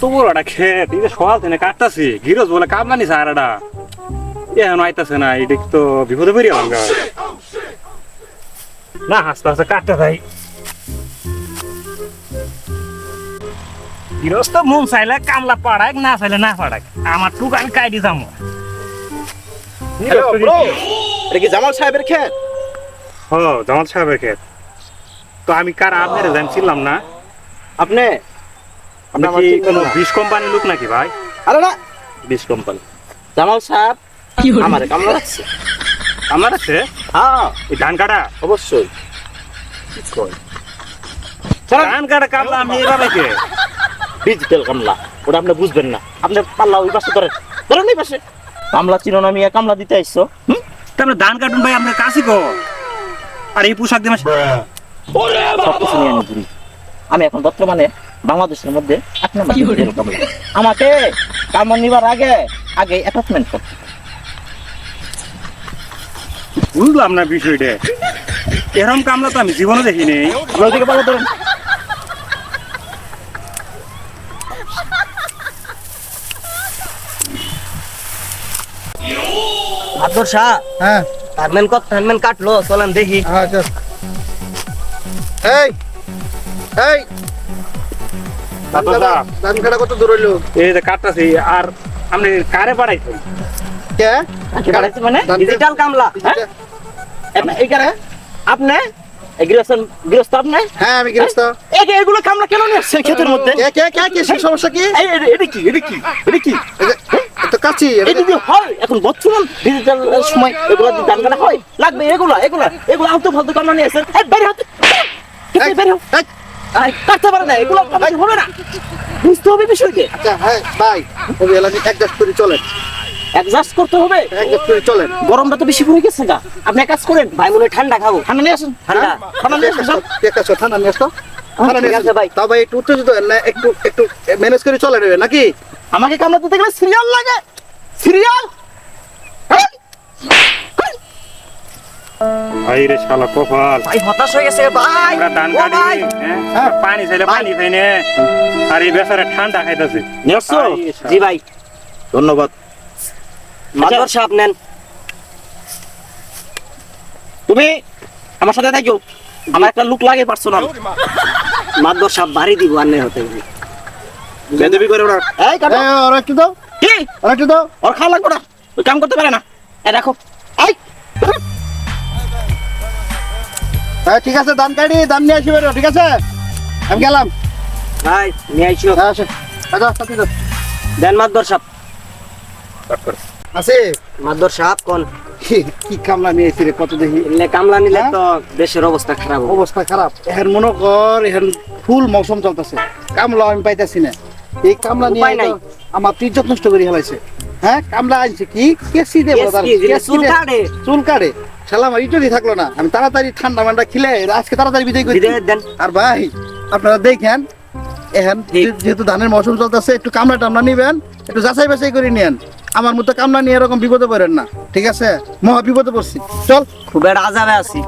তো বড় একটা ক্ষেত এই যে সকাল থেকে কাটতাছি গিরজ বলে কামলা নিছে আর এটা এখন আইতাছে না এটা তো বিপদে পড়ি গেলাম গা না হাসতে হাসতে কাটতে ভাই গিরজ তো মন চাইলে কামলা পাড়াক না চাইলে না পাড়াক আমার টুক আমি কাইডি যাবো এটা কি জামাল সাহেবের ক্ষেত? ও জামাল সাহেবের ক্ষেত তো আমি কার আপনার জানছিলাম না আপনি আপনি কি কোনো বিশ কোম্পানির লোক নাকি ভাই? আরে না, বিশ কোম্পানি জামাল সাহেব আমারে কামলা রাখছে। আমার আছে হ্যাঁ, এই ধান কাটা অবশ্যই। ধান কাটা কামলা আমি এভাবে কে ডিজিটাল কামলা, ওটা আপনি বুঝবেন না। আপনি পাল্লা ওই পাশে ধরেন, ধরেন এই পাশে। কামলা চিনো না, আমি কামলা দিতে আইসো। তাহলে ধান কাটুন ভাই আপনার কাছে গো আর এই পোশাক দিয়ে সব কিছু নিয়ে আমি ঘুরি। আমি এখন বর্তমানে বাংলাদেশের মধ্যে 1 নম্বর ডিজিটাল কামলা। আমাকে কামলা নিবার আগে অ্যাটাচমেন্ট করতে। বুঝলাম না বিষয়টা এরকম কামলা তো আমি জীবনে দেখিনি ওইদিকে পাল্লা ধরেন। আদর শাহ, হ্যাঁ থানমেন কাটলো, চলেন দেখি। হ্যাঁ চল। এই এই ধান কাটা কত দূর হইলো? এই যে কাটতাছি আর আপনি কারে বাড়াইছেন কে বাড়াইছে মানে ধান ডিজিটাল কামলা। এইখানে আপনি গৃহস্থ আপনি? হ্যাঁ আমি গৃহস্থ। এগুলো কামলা কেন নিয়ে আসছেন ক্ষেতের মধ্যে? কে কে কে কে সেই সমস্যা কি? এটা কি এটা কি এটা কি এই যে, তো কাছি এটা যদি হয় এখন বর্তমান ডিজিটাল সময় এগুলো দিয়ে দান করা হয় লাগবে। এগুলো আলতু ফালতু কামলা নিয়ে আসছেন। বের হতে বের হো। কাটতে পারে না, এগুলো কামাই হবে না। বুঝতে হবে বিষয়টা। আচ্ছা হ্যাঁ ভাই ওই এলাকা অ্যাডজাস্ট করে চলেন, অ্যাডজাস্ট করতে হবে। অ্যাডজাস্ট করে চলেন। গরমটা তো বেশি পড়ে গেছে গা। আপনি এক কাজ করেন, ভাই মনে হয় ঠান্ডা খাবো। ঠান্ডা নিয়ে আসেন। ঠান্ডা নিয়ে আসেন। একটা ঠান্ডা নিয়ে আসো। ঠান্ডা নিয়ে ঠিক আছে আসো ভাই। তাও ভাই একটু উত্তেজিত হন না, একটু একটু ম্যানেজ করে চলে নেবে নাকি? আমাকে কামলা দিতে গেলে সিরিয়াল লাগে। সিরিয়াল ভাই রে শালা কপাল ভাই হতাশ হয়ে গেছে ভাই। আমরা ধান ও কাটি ভাই, হ্যাঁ পানি চাইলে পানি খাই নে আর এই বেচারা ঠান্ডা খাইতেছে নিয়ে আসছো? জি ভাই। ধন্যবাদ। আদর শাহ নেন। তুমি আমার সাথে থাকো, আমার একটা লুক লাগে পার্সোনাল। মাদর শাহ বাড়ি দিব আর নেই হতে গেলে। বেদবি করে ওরা। এই কাটো। ওরা একটু দাও, কি ওরা একটু দাও। ওর খাওয়া লাগবে না, ওই কাম করতে পারে না। এই দেখো। এই হ্যাঁ ঠিক আছে, ধান কাটি ধান নিয়ে আসি বেরো, ঠিক আছে আমি গেলাম। ভাই নিয়ে আইসো। হ্যাঁ আসো আচ্ছা সাথে দাও। দেন মাদর শাহ। আছে মাদর শাহ কোন কি কামলা নিয়ে এসে রে কত দেখি এলে কামলা নিলে তো দেশের অবস্থা খারাপ হবে। অবস্থা খারাপ। এখন মনে কর এখন ফুল মৌসুম চলতেছে, কামলা আমি পাইতেছি না। এই কামলা নিয়ে উপায় নাই। তো আমার ইজ্জত নষ্ট করে ফেলাইছে। হ্যাঁ কামলা আনছে কি কেসি দেবো তার, কেসি, কেসি চুল দে- কাটে। চুল কাটে। শালা আমার ইজ্জতই থাকলো না। আমি তাড়াতাড়ি ঠান্ডা মান্ডা খিলে আজকে তাড়াতাড়ি বিদায় করি। বিদায় দেন। আর ভাই আপনারা দেখেন এখন ঠিক। যেহেতু ধানের মৌসুম চলতেছে একটু কামলা টামলা নিবেন, একটু যাচাই বাছাই করে নিয়েন। আমার মতো কামলা নিয়ে এরকম বিপদে পড়েন না, ঠিক আছে? মহা বিপদে পড়ছি। চল খুব একটা আজাবে আছি।